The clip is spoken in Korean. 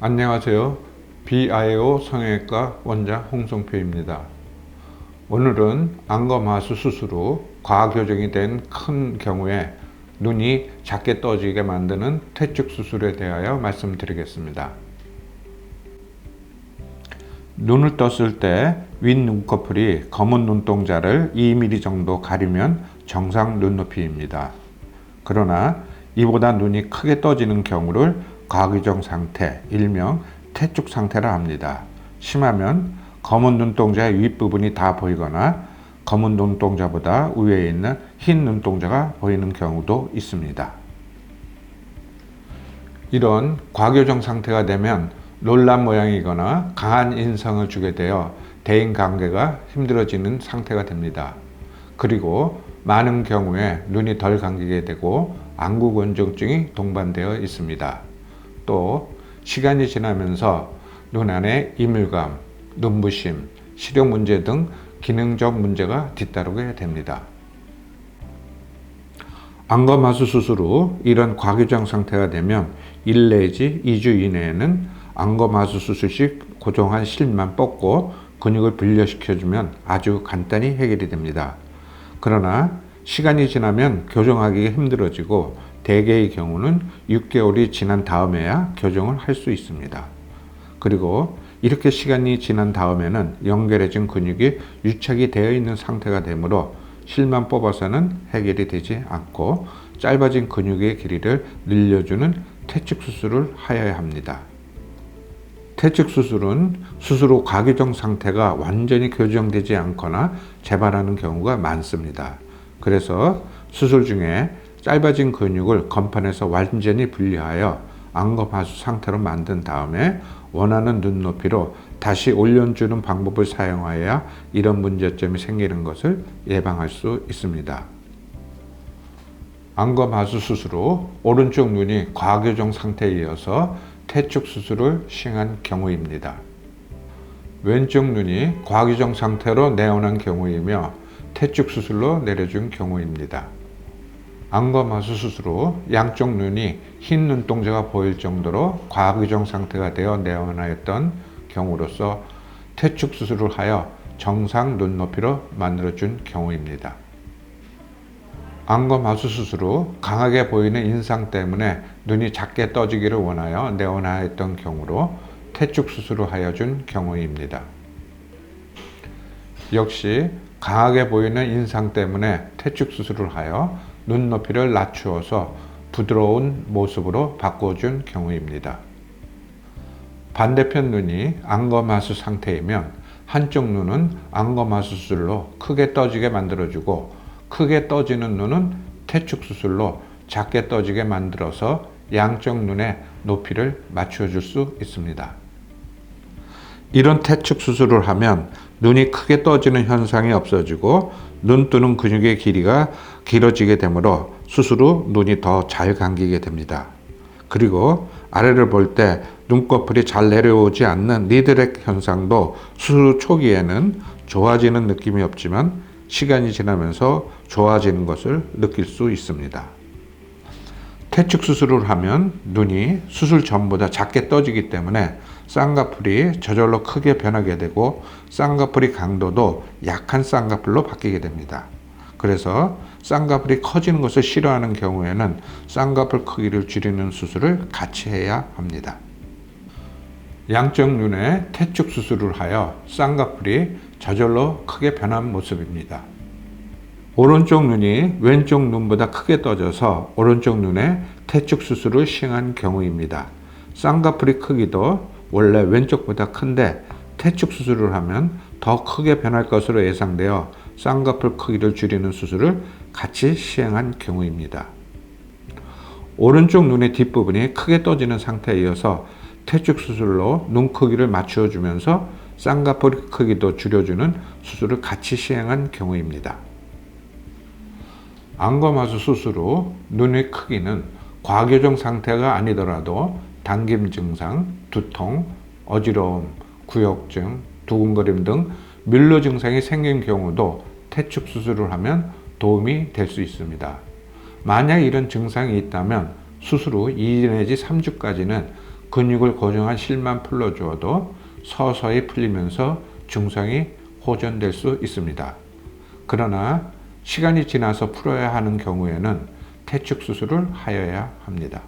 안녕하세요. BIO 성형외과 원장 홍성표입니다. 오늘은 안검하수 수술 후 과교정이 된 큰 경우에 눈이 작게 떠지게 만드는 퇴축 수술에 대하여 말씀드리겠습니다. 눈을 떴을 때 윗눈꺼풀이 검은 눈동자를 2mm 정도 가리면 정상 눈높이입니다. 그러나 이보다 눈이 크게 떠지는 경우를 과교정 상태, 일명 퇴축 상태라 합니다. 심하면 검은 눈동자의 윗부분이 다 보이거나 검은 눈동자보다 위에 있는 흰 눈동자가 보이는 경우도 있습니다. 이런 과교정 상태가 되면 놀란 모양이거나 강한 인상을 주게 되어 대인관계가 힘들어지는 상태가 됩니다. 그리고 많은 경우에 눈이 덜 감기게 되고 안구건조증이 동반되어 있습니다. 또 시간이 지나면서 눈 안에 이물감, 눈부심, 시력 문제 등 기능적 문제가 뒤따르게 됩니다. 안검하수 수술 후 이런 과교정 상태가 되면 1 내지 2주 이내에는 안검하수 수술 시 고정한 실만 뽑고 근육을 분리시켜주면 아주 간단히 해결이 됩니다. 그러나 시간이 지나면 교정하기가 힘들어지고 대개의 경우는 6개월이 지난 다음에야 교정을 할 수 있습니다. 그리고 이렇게 시간이 지난 다음에는 연결해진 근육이 유착이 되어 있는 상태가 되므로 실만 뽑아서는 해결이 되지 않고 짧아진 근육의 길이를 늘려주는 퇴축 수술을 하여야 합니다. 퇴축 수술은 수술 후 과교정 상태가 완전히 교정되지 않거나 재발하는 경우가 많습니다. 그래서 수술 중에 짧아진 근육을 건판에서 완전히 분리하여 안검하수 상태로 만든 다음에 원하는 눈높이로 다시 올려주는 방법을 사용하여야 이런 문제점이 생기는 것을 예방할 수 있습니다. 안검하수 수술 후 오른쪽 눈이 과교정 상태에 이어서 퇴축 수술을 시행한 경우입니다. 왼쪽 눈이 과교정 상태로 내원한 경우이며 퇴축 수술로 내려준 경우입니다. 안검하수 수술 후 양쪽 눈이 흰 눈동자가 보일 정도로 과교정 상태가 되어 내원하였던 경우로서 퇴축 수술을 하여 정상 눈높이로 만들어준 경우입니다. 안검하수 수술 후 강하게 보이는 인상 때문에 눈이 작게 떠지기를 원하여 내원하였던 경우로 퇴축 수술을 하여 준 경우입니다. 역시 강하게 보이는 인상 때문에 퇴축 수술을 하여 눈높이를 낮추어서 부드러운 모습으로 바꿔준 경우입니다. 반대편 눈이 안검하수 상태이면 한쪽 눈은 안검하수 수술로 크게 떠지게 만들어주고 크게 떠지는 눈은 퇴축 수술로 작게 떠지게 만들어서 양쪽 눈의 높이를 맞춰줄 수 있습니다. 이런 퇴축 수술을 하면 눈이 크게 떠지는 현상이 없어지고 눈 뜨는 근육의 길이가 길어지게 되므로 수술 후 눈이 더 잘 감기게 됩니다. 그리고 아래를 볼 때 눈꺼풀이 잘 내려오지 않는 리드렉 현상도 수술 후 초기에는 좋아지는 느낌이 없지만 시간이 지나면서 좋아지는 것을 느낄 수 있습니다. 퇴축 수술을 하면 눈이 수술 전보다 작게 떠지기 때문에 쌍꺼풀이 저절로 크게 변하게 되고 쌍꺼풀의 강도도 약한 쌍꺼풀로 바뀌게 됩니다. 그래서 쌍꺼풀이 커지는 것을 싫어하는 경우에는 쌍꺼풀 크기를 줄이는 수술을 같이 해야 합니다. 양쪽 눈에 퇴축 수술을 하여 쌍꺼풀이 저절로 크게 변한 모습입니다. 오른쪽 눈이 왼쪽 눈보다 크게 떠져서 오른쪽 눈에 퇴축 수술을 시행한 경우입니다. 쌍꺼풀의 크기도 원래 왼쪽보다 큰데 퇴축 수술을 하면 더 크게 변할 것으로 예상되어 쌍꺼풀 크기를 줄이는 수술을 같이 시행한 경우입니다. 오른쪽 눈의 뒷부분이 크게 떠지는 상태에 이어서 퇴축 수술로 눈 크기를 맞추어 주면서 쌍꺼풀 크기도 줄여주는 수술을 같이 시행한 경우입니다. 안검하수 수술 후 눈의 크기는 과교정 상태가 아니더라도 당김 증상, 두통, 어지러움, 구역증, 두근거림 등 밀로 증상이 생긴 경우도 퇴축 수술을 하면 도움이 될 수 있습니다. 만약 이런 증상이 있다면 수술 후 2 내지 3주까지는 근육을 고정한 실만 풀어주어도 서서히 풀리면서 증상이 호전될 수 있습니다. 그러나 시간이 지나서 풀어야 하는 경우에는 퇴축 수술을 하여야 합니다.